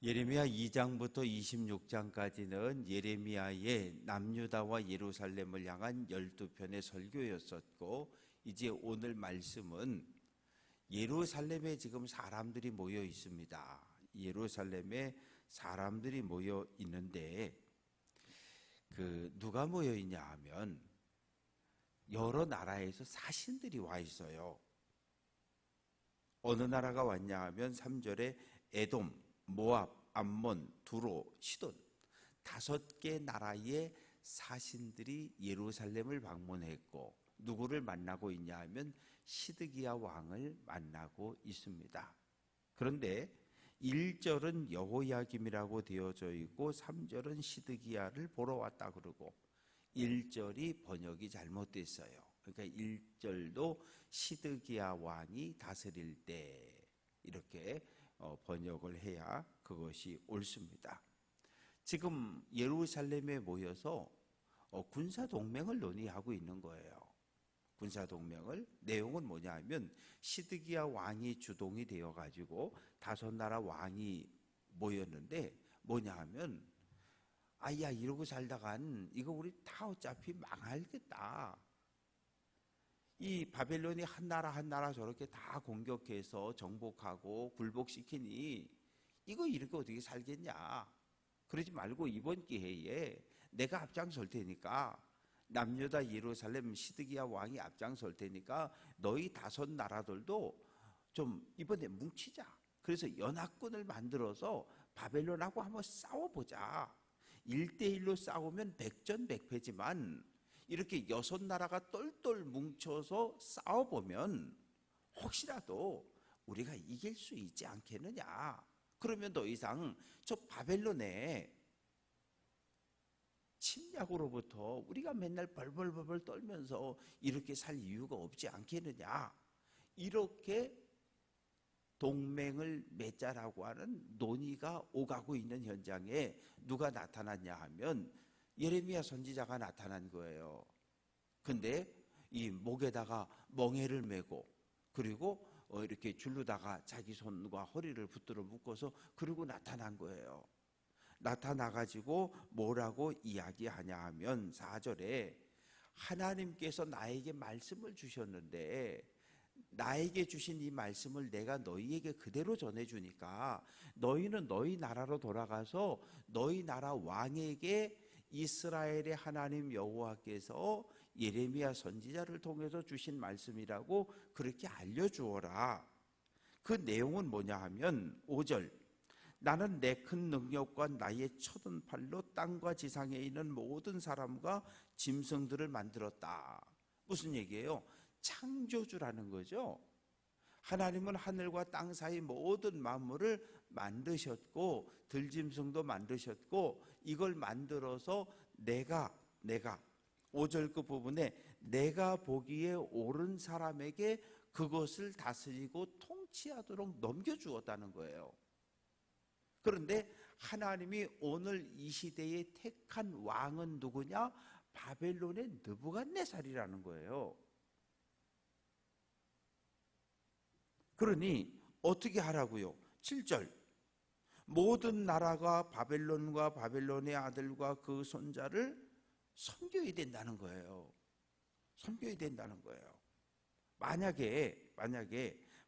예레미야 2장부터 26장까지는 예레미야의 남유다와 예루살렘을 향한 12편의 설교였었고, 이제 오늘 말씀은 예루살렘에 지금 사람들이 모여 있습니다. 예루살렘에 사람들이 모여 있는데 누가 모여 있냐 하면 여러 나라에서 사신들이 와 있어요. 어느 나라가 왔냐 하면 3절에 에돔, 모압, 암몬, 두로, 시돈 5개 나라의 사신들이 예루살렘을 방문했고, 누구를 만나고 있냐 하면 시드기야 왕을 만나고 있습니다. 그런데 1절은 여호야김이라고 되어져 있고 3절은 시드기야를 보러 왔다 그러고 1절이 번역이 잘못됐어요. 그러니까 1절도 시드기야 왕이 다스릴 때 이렇게 번역을 해야 그것이 옳습니다. 지금 예루살렘에 모여서 군사동맹을 논의하고 있는 거예요. 군사동맹을, 내용은 뭐냐 하면 시드기야 왕이 주동이 되어가지고 5나라 왕이 모였는데, 뭐냐 하면 아야 이러고 살다간 이거 우리 다 어차피 망하겠다. 이 바벨론이 한 나라 한 나라 저렇게 다 공격해서 정복하고 굴복시키니 이거 이렇게 어떻게 살겠냐. 그러지 말고 이번 기회에 내가 앞장설 테니까, 남유다 예루살렘 시드기야 왕이 앞장설 테니까 너희 5나라들도 좀 이번에 뭉치자. 그래서 연합군을 만들어서 바벨론하고 한번 싸워보자. 1대1로 싸우면 백전백패지만 이렇게 6나라가 똘똘 뭉쳐서 싸워보면 혹시라도 우리가 이길 수 있지 않겠느냐. 그러면 더 이상 저 바벨론의 침략으로부터 우리가 맨날 벌벌벌벌 떨면서 이렇게 살 이유가 없지 않겠느냐. 이렇게 동맹을 맺자라고 하는 논의가 오가고 있는 현장에 누가 나타났냐 하면 예레미야 선지자가 나타난 거예요. 근데 이 목에다가 멍에를 메고, 그리고 이렇게 줄로다가 자기 손과 허리를 붙들어 묶어서 그러고 나타난 거예요. 나타나가지고 뭐라고 이야기하냐 하면 4절에 하나님께서 나에게 말씀을 주셨는데, 나에게 주신 이 말씀을 내가 너희에게 그대로 전해주니까 너희는 너희 나라로 돌아가서 너희 나라 왕에게 이스라엘의 하나님 여호와께서 예레미야 선지자를 통해서 주신 말씀이라고 그렇게 알려주어라. 그 내용은 뭐냐 하면 5절, 나는 내 큰 능력과 나의 쳐든 팔로 땅과 지상에 있는 모든 사람과 짐승들을 만들었다. 무슨 얘기예요? 창조주라는 거죠. 하나님은 하늘과 땅 사이 모든 만물을 만드셨고 들짐승도 만드셨고, 이걸 만들어서 내가 5절 그 부분에 내가 보기에 옳은 사람에게 그것을 다스리고 통치하도록 넘겨주었다는 거예요. 그런데 하나님이 오늘 이 시대에 택한 왕은 누구냐? 바벨론의 느부갓네살이라는 거예요. 그러니 어떻게 하라고요? 7절, 모든 나라가 바벨론과 바벨론의 아들과 그 손자를 섬겨야 된다는 거예요. 섬겨야 된다는 거예요. 만약에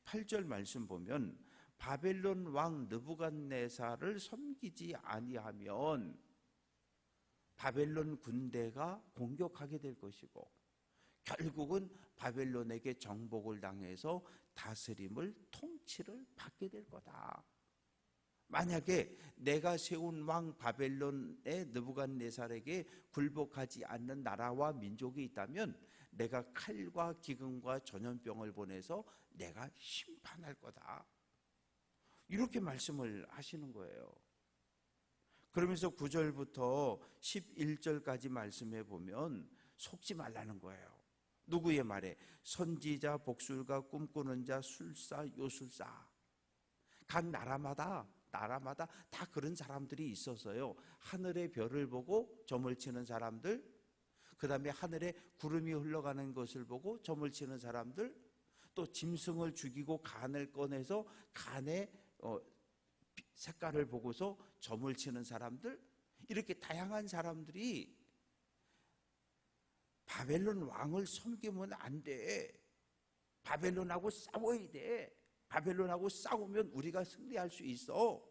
8절 말씀 보면 바벨론 왕 느부갓네살을 섬기지 아니하면 바벨론 군대가 공격하게 될 것이고 결국은 바벨론에게 정복을 당해서 다스림을, 통치를 받게 될 거다. 만약에 내가 세운 왕 바벨론의 느부갓네살에게 굴복하지 않는 나라와 민족이 있다면 내가 칼과 기근과 전염병을 보내서 내가 심판할 거다. 이렇게 말씀을 하시는 거예요. 그러면서 9절부터 11절까지 말씀해 보면 속지 말라는 거예요. 누구의 말에? 선지자, 복술가, 꿈꾸는 자, 술사, 요술사. 각 나라마다 다 그런 사람들이 있어서요. 하늘의 별을 보고 점을 치는 사람들, 그 다음에 하늘에 구름이 흘러가는 것을 보고 점을 치는 사람들, 또 짐승을 죽이고 간을 꺼내서 간에 색깔을 보고서 점을 치는 사람들, 이렇게 다양한 사람들이 바벨론 왕을 섬기면 안 돼. 바벨론하고 싸워야 돼. 바벨론하고 싸우면 우리가 승리할 수 있어.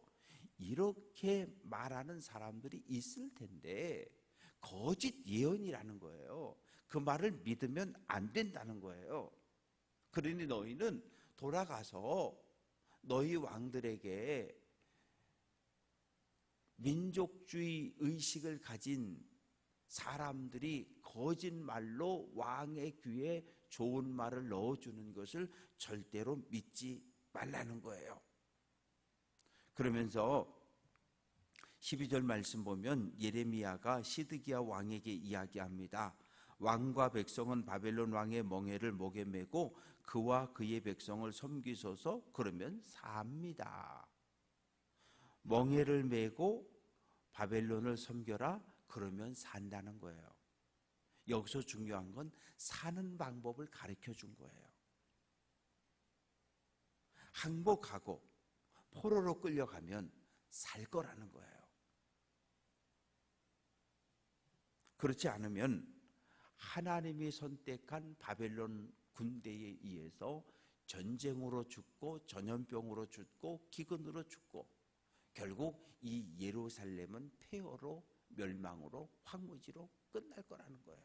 이렇게 말하는 사람들이 있을 텐데 거짓 예언이라는 거예요. 그 말을 믿으면 안 된다는 거예요. 그러니 너희는 돌아가서 너희 왕들에게 민족주의 의식을 가진 사람들이 거짓말로 왕의 귀에 좋은 말을 넣어주는 것을 절대로 믿지 말라는 거예요. 그러면서 12절 말씀 보면 예레미야가 시드기야 왕에게 이야기합니다. 왕과 백성은 바벨론 왕의 멍에를 목에 메고 그와 그의 백성을 섬기소서. 그러면 삽니다. 멍에를 메고 바벨론을 섬겨라. 그러면 산다는 거예요. 여기서 중요한 건 사는 방법을 가르쳐 준 거예요. 항복하고 포로로 끌려가면 살 거라는 거예요. 그렇지 않으면 하나님이 선택한 바벨론 군대에 의해서 전쟁으로 죽고 전염병으로 죽고 기근으로 죽고 결국 이 예루살렘은 폐허로 멸망으로 황무지로 끝날 거라는 거예요.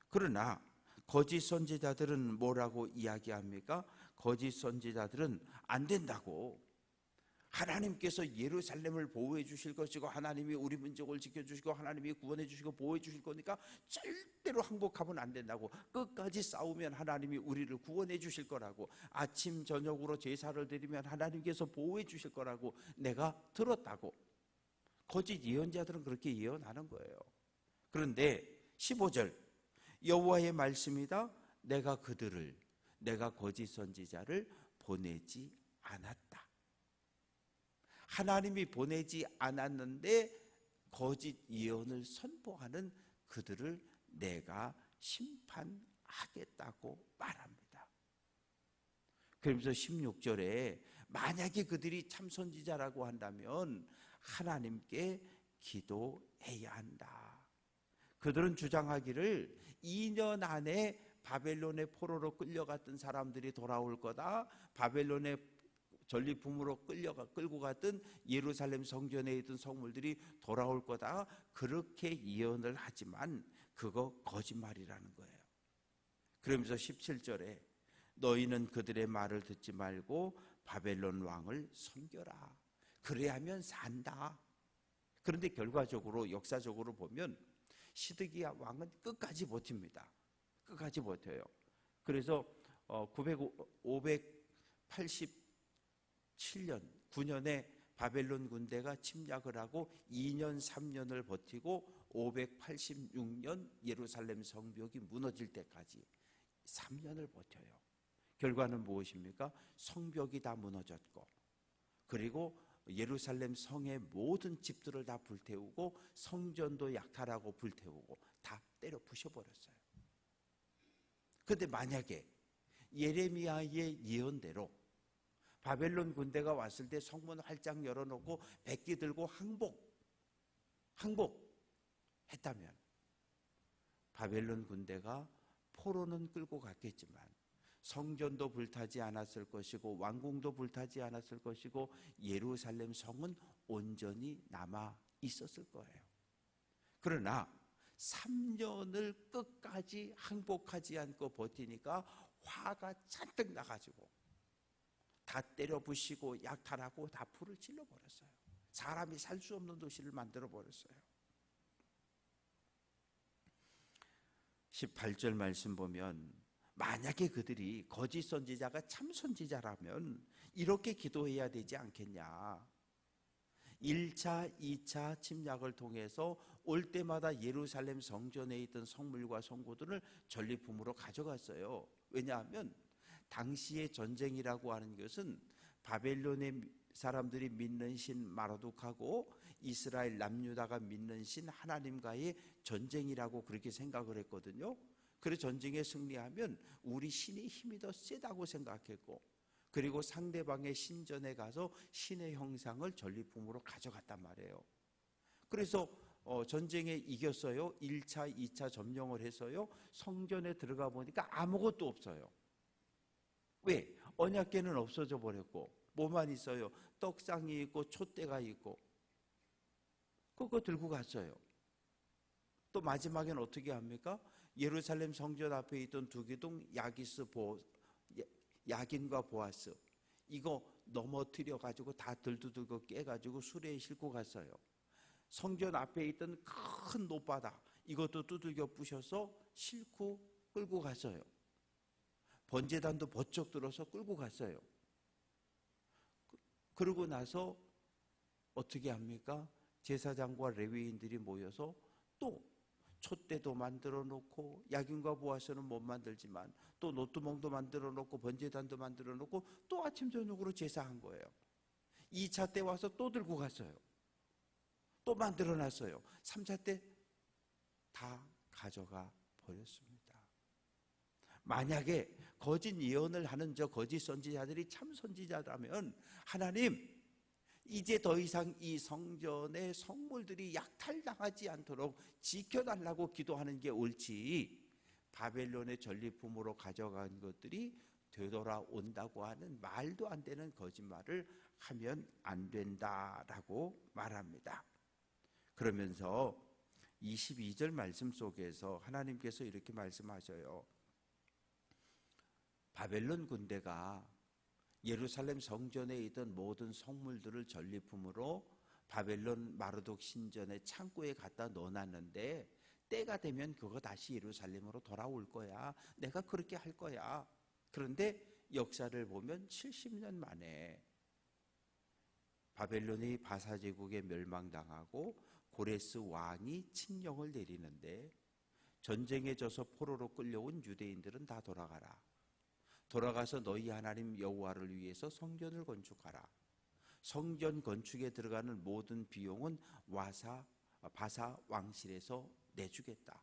그러나 거짓 선지자들은 뭐라고 이야기합니까? 거짓 선지자들은 안 된다고. 하나님께서 예루살렘을 보호해 주실 것이고 하나님이 우리 민족을 지켜주시고 하나님이 구원해 주시고 보호해 주실 거니까 절대로 항복하면 안 된다고. 끝까지 싸우면 하나님이 우리를 구원해 주실 거라고. 아침 저녁으로 제사를 드리면 하나님께서 보호해 주실 거라고 내가 들었다고. 거짓 예언자들은 그렇게 예언하는 거예요. 그런데 15절 여호와의 말씀이다. 내가 거짓 선지자를 보내지 않았다. 하나님이 보내지 않았는데 거짓 예언을 선포하는 그들을 내가 심판하겠다고 말합니다. 그러면서 16절에 만약에 그들이 참 선지자라고 한다면 하나님께 기도해야 한다. 그들은 주장하기를 2년 안에 바벨론의 포로로 끌려갔던 사람들이 돌아올 거다. 바벨론의 전리품으로 끌고 갔던 예루살렘 성전에 있던 성물들이 돌아올 거다. 그렇게 예언을 하지만 그거 거짓말이라는 거예요. 그러면서 17절에 너희는 그들의 말을 듣지 말고 바벨론 왕을 섬겨라. 그래야 하면 산다. 그런데 결과적으로 역사적으로 보면 시드기야 왕은 끝까지 버팁니다. 끝까지 버텨요. 그래서 587년 9년에 바벨론 군대가 침략을 하고 2년 3년을 버티고 586년 예루살렘 성벽이 무너질 때까지 3년을 버텨요. 결과는 무엇입니까? 성벽이 다 무너졌고 그리고 예루살렘 성의 모든 집들을 다 불태우고 성전도 약탈하고 불태우고 다 때려 부셔버렸어요. 그런데 만약에 예레미야의 예언대로 바벨론 군대가 왔을 때 성문 활짝 열어놓고 백기 들고 항복했다면 바벨론 군대가 포로는 끌고 갔겠지만 성전도 불타지 않았을 것이고 왕궁도 불타지 않았을 것이고 예루살렘 성은 온전히 남아 있었을 거예요. 그러나 3년을 끝까지 항복하지 않고 버티니까 화가 잔뜩 나가지고 다 때려 부시고 약탈하고 다 불을 질러버렸어요. 사람이 살 수 없는 도시를 만들어버렸어요. 18절 말씀 보면 만약에 그들이 거짓 선지자가 참 선지자라면 이렇게 기도해야 되지 않겠냐. 1차, 2차 침략을 통해서 올 때마다 예루살렘 성전에 있던 성물과 성구들을 전리품으로 가져갔어요. 왜냐하면 당시의 전쟁이라고 하는 것은 바벨론의 사람들이 믿는 신 마르독하고 이스라엘 남유다가 믿는 신 하나님과의 전쟁이라고 그렇게 생각을 했거든요. 그래 전쟁에 승리하면 우리 신의 힘이 더 세다고 생각했고, 그리고 상대방의 신전에 가서 신의 형상을 전리품으로 가져갔단 말이에요. 그래서 전쟁에 이겼어요. 1차, 2차 점령을 해서요. 성전에 들어가 보니까 아무것도 없어요. 왜? 언약궤는 없어져 버렸고 뭐만 있어요? 떡상이 있고 촛대가 있고. 그거 들고 갔어요. 또 마지막에는 어떻게 합니까? 예루살렘 성전 앞에 있던 두 기둥 야긴과 보아스, 이거 넘어뜨려 가지고 다 들두들고 깨 가지고 수레에 싣고 갔어요. 성전 앞에 있던 큰 노바닥, 이것도 두들겨 부셔서 싣고 끌고 갔어요. 번제단도 버쩍 들어서 끌고 갔어요. 그러고 나서 어떻게 합니까? 제사장과 레위인들이 모여서 또 촛대도 만들어 놓고, 야긴과 보아스는 못 만들지만 또 노뚜멍도 만들어 놓고 번제단도 만들어 놓고 또 아침 저녁으로 제사한 거예요. 2차 때 와서 또 들고 갔어요. 또 만들어 놨어요. 3차 때 다 가져가 버렸습니다. 만약에 거짓 예언을 하는 저 거짓 선지자들이 참 선지자라면, 하나님 이제 더 이상 이 성전의 성물들이 약탈당하지 않도록 지켜달라고 기도하는 게 옳지, 바벨론의 전리품으로 가져간 것들이 되돌아온다고 하는 말도 안 되는 거짓말을 하면 안 된다라고 말합니다. 그러면서 22절 말씀 속에서 하나님께서 이렇게 말씀하셔요. 바벨론 군대가 예루살렘 성전에 있던 모든 성물들을 전리품으로 바벨론 마르독 신전의 창고에 갖다 넣어놨는데, 때가 되면 그거 다시 예루살렘으로 돌아올 거야. 내가 그렇게 할 거야. 그런데 역사를 보면 70년 만에 바벨론이 바사 제국에 멸망당하고 고레스 왕이 칙령을 내리는데, 전쟁에 져서 포로로 끌려온 유대인들은 다 돌아가라. 돌아가서 너희 하나님 여호와를 위해서 성전을 건축하라. 성전 건축에 들어가는 모든 비용은 바사 왕실에서 내주겠다.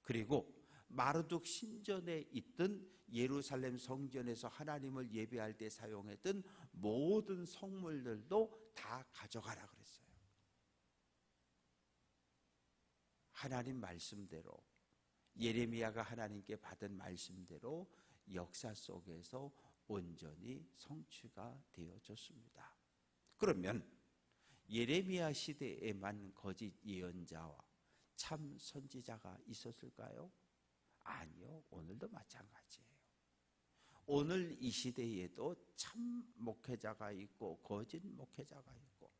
그리고 마르둑 신전에 있던 예루살렘 성전에서 하나님을 예배할 때 사용했던 모든 성물들도 다 가져가라 그랬어요. 하나님 말씀대로, 예레미야가 하나님께 받은 말씀대로 역사 속에서 온전히 성취가 되어졌습니다. 그러면 예레미야 시대에만 거짓 예언자와 참 선지자가 있었을까요? 아니요, 오늘도 마찬가지예요. 오늘 이 시대에도 참 목회자가 있고 거짓 목회자가 있고,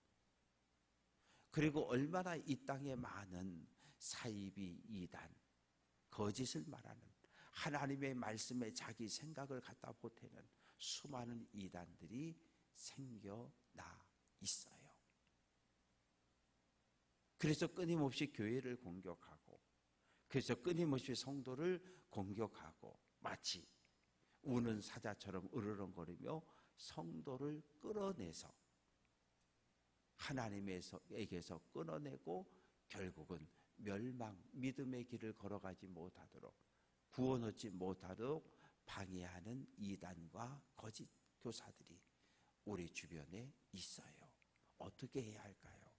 그리고 얼마나 이 땅에 많은 사이비 이단, 거짓을 말하는, 하나님의 말씀에 자기 생각을 갖다 보태는 수많은 이단들이 생겨나 있어요. 그래서 끊임없이 교회를 공격하고, 그래서 끊임없이 성도를 공격하고, 마치 우는 사자처럼 으르렁거리며 성도를 끌어내서 하나님에게서 끊어내고 결국은 멸망, 믿음의 길을 걸어가지 못하도록, 구원 얻지 못하도록 방해하는 이단과 거짓 교사들이 우리 주변에 있어요. 어떻게 해야 할까요?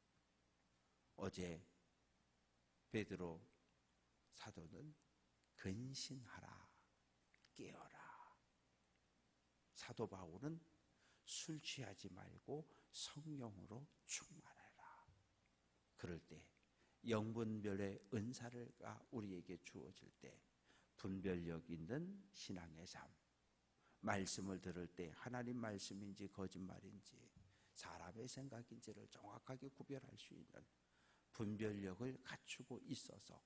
어제 베드로 사도는 근신하라, 깨어라. 사도 바울은 술 취하지 말고 성령으로 충만해라. 그럴 때 영분별의 은사가 우리에게 주어질 때 분별력 있는 신앙의 삶, 말씀을 들을 때 하나님 말씀인지 거짓말인지 사람의 생각인지를 정확하게 구별할 수 있는 분별력을 갖추고 있어서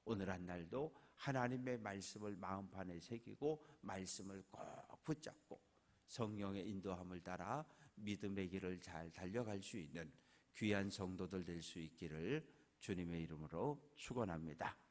오늘 한 날도 하나님의 말씀을 마음판에 새기고 말씀을 꼭 붙잡고 성령의 인도함을 따라 믿음의 길을 잘 달려갈 수 있는 귀한 성도들 될 수 있기를 주님의 이름으로 축원합니다.